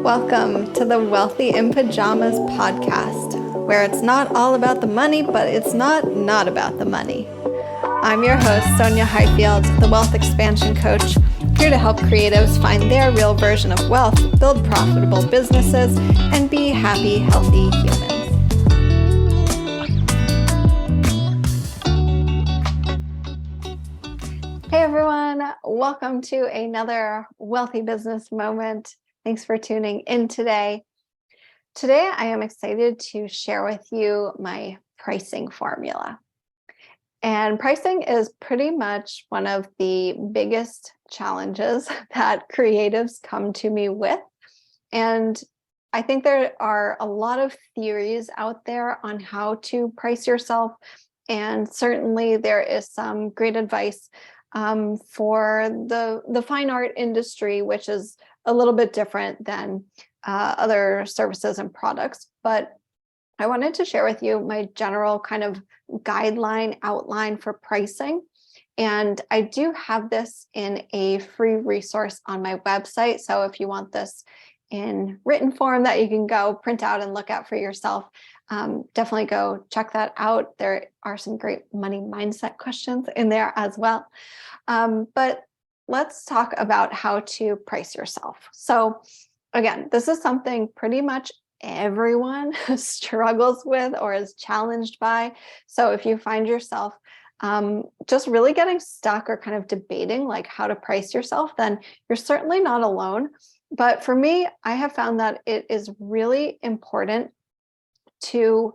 Welcome to the Wealthy in Pajamas podcast, where it's not all about the money, but it's not about the money. I'm your host, Sonia Highfield, the Wealth Expansion Coach, here to help creatives find their real version of wealth, build profitable businesses, and be happy, healthy humans. Hey everyone, welcome to another Wealthy Business Moment. Thanks for tuning in today. Today, I am excited to share with you my pricing formula. And pricing is pretty much one of the biggest challenges that creatives come to me with. And I think there are a lot of theories out there on how to price yourself. And certainly there is some great advice for the fine art industry, which is a little bit different than other services and products. But I wanted to share with you my general kind of guideline outline for pricing. And I do have this in a free resource on my website. So if you want this in written form that you can go print out and look at for yourself, definitely go check that out. There are some great money mindset questions in there as well. But let's talk about how to price yourself. So again, this is something pretty much everyone struggles with or is challenged by. So if you find yourself just really getting stuck or kind of debating like how to price yourself, then you're certainly not alone. But for me, I have found that it is really important to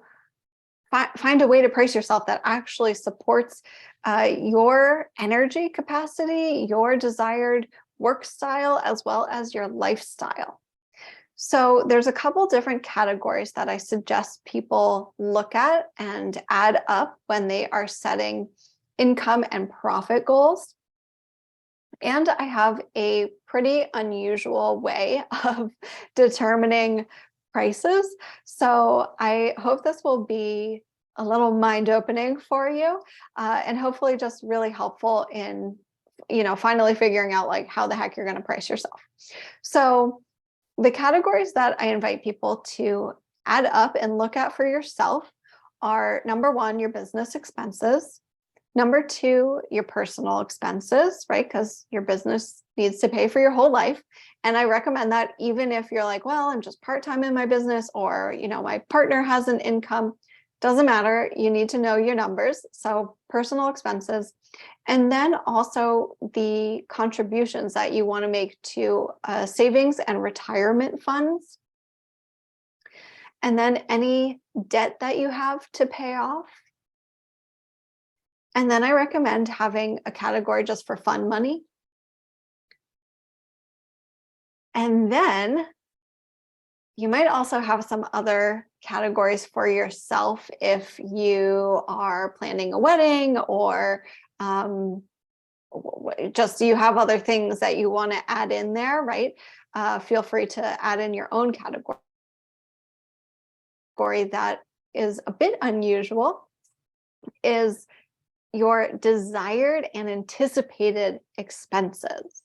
find a way to price yourself that actually supports your energy capacity, your desired work style, as well as your lifestyle. So there's a couple different categories that I suggest people look at and add up when they are setting income and profit goals. And I have a pretty unusual way of determining prices. So I hope this will be a little mind-opening for you and hopefully just really helpful in, finally figuring out like how the heck you're going to price yourself. So the categories that I invite people to add up and look at for yourself are number one, your business expenses. Number two, your personal expenses, right? Because your business needs to pay for your whole life. And I recommend that even if you're like, well, I'm just part-time in my business or, my partner has an income, doesn't matter. You need to know your numbers. So personal expenses. And then also the contributions that you want to make to savings and retirement funds. And then any debt that you have to pay off. And then I recommend having a category just for fun money. And then you might also have some other categories for yourself if you are planning a wedding or just you have other things that you want to add in there, right? Feel free to add in your own category that is a bit unusual, is your desired and anticipated expenses.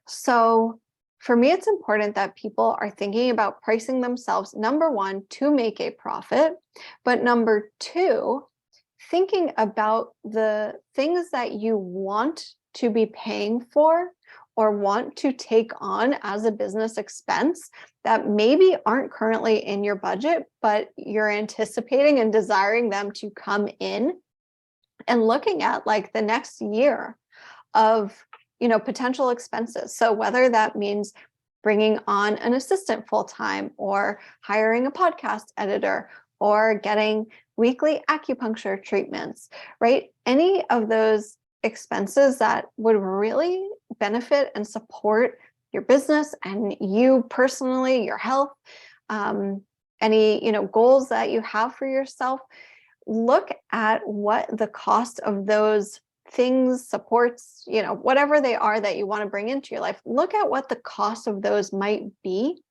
So for me, it's important that people are thinking about pricing themselves, number one, to make a profit, but number two, thinking about the things that you want to be paying for or want to take on as a business expense that maybe aren't currently in your budget, but you're anticipating and desiring them to come in, and looking at like the next year of, potential expenses. So whether that means bringing on an assistant full-time or hiring a podcast editor or getting weekly acupuncture treatments, right? Any of those expenses that would really benefit and support your business and you personally, your health, any, goals that you have for yourself, look at what the cost of those things, supports, whatever they are that you want to bring into your life, look at what the cost of those might be.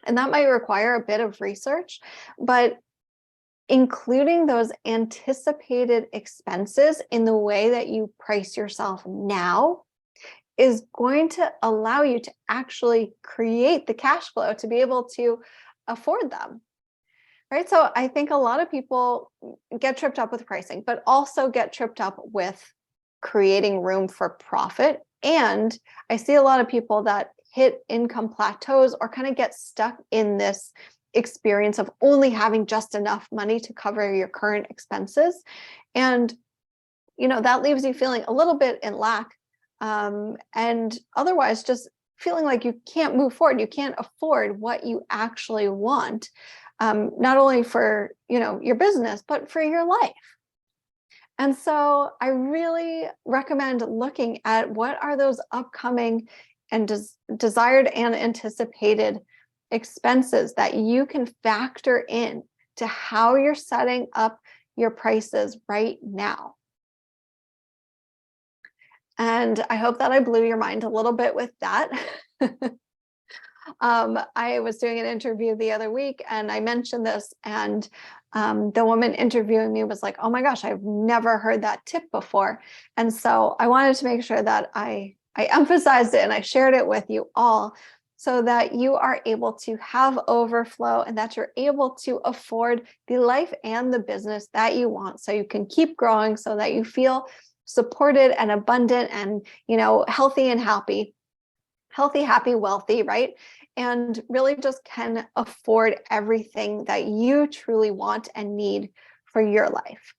And that might require a bit of research, but including those anticipated expenses in the way that you price yourself now is going to allow you to actually create the cash flow to be able to afford them. Right. So I think a lot of people get tripped up with pricing, but also get tripped up with creating room for profit. And I see a lot of people that hit income plateaus or kind of get stuck in this experience of only having just enough money to cover your current expenses. And, that leaves you feeling a little bit in lack. And otherwise just feeling like you can't move forward. You can't afford what you actually want. Not only for, your business, but for your life. And so I really recommend looking at what are those upcoming and desired and anticipated expenses that you can factor in to how you're setting up your prices right now. And I hope that I blew your mind a little bit with that. I was doing an interview the other week and I mentioned this, and the woman interviewing me was like, oh my gosh, I've never heard that tip before. And so I wanted to make sure that I emphasized it and I shared it with you all so that you are able to have overflow and that you're able to afford the life and the business that you want, so you can keep growing, so that you feel supported and abundant and, healthy and happy, wealthy, right? And really just can afford everything that you truly want and need for your life.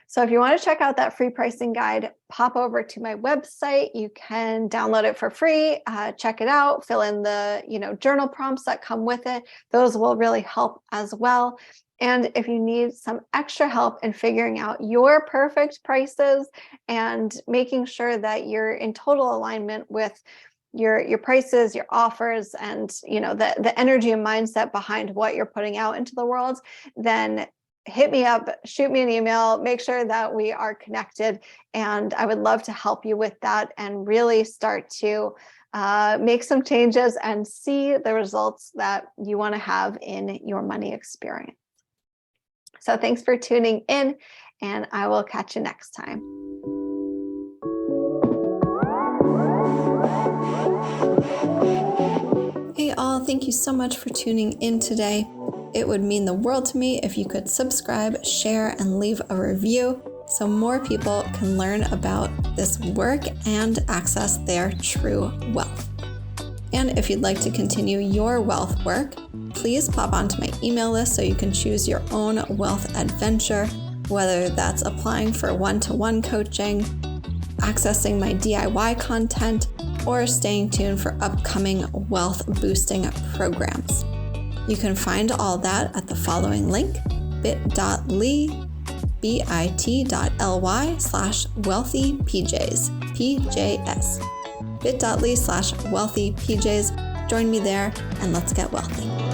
So if you want to check out that free pricing guide, pop over to my website. You can download it for free, check it out, fill in the, journal prompts that come with it. Those will really help as well. And if you need some extra help in figuring out your perfect prices and making sure that you're in total alignment with your prices, your offers, and the energy and mindset behind what you're putting out into the world, then hit me up, shoot me an email, make sure that we are connected. And I would love to help you with that and really start to make some changes and see the results that you want to have in your money experience. So thanks for tuning in, and I will catch you next time. Hey all, thank you so much for tuning in today. It would mean the world to me if you could subscribe, share, and leave a review so more people can learn about this work and access their true wealth. And if you'd like to continue your wealth work, please pop onto my email list so you can choose your own wealth adventure, whether that's applying for one-to-one coaching, accessing my DIY content, or staying tuned for upcoming wealth boosting programs. You can find all that at the following link, bit.ly/wealthypjs, PJS, bit.ly/wealthypjs. Join me there and let's get wealthy.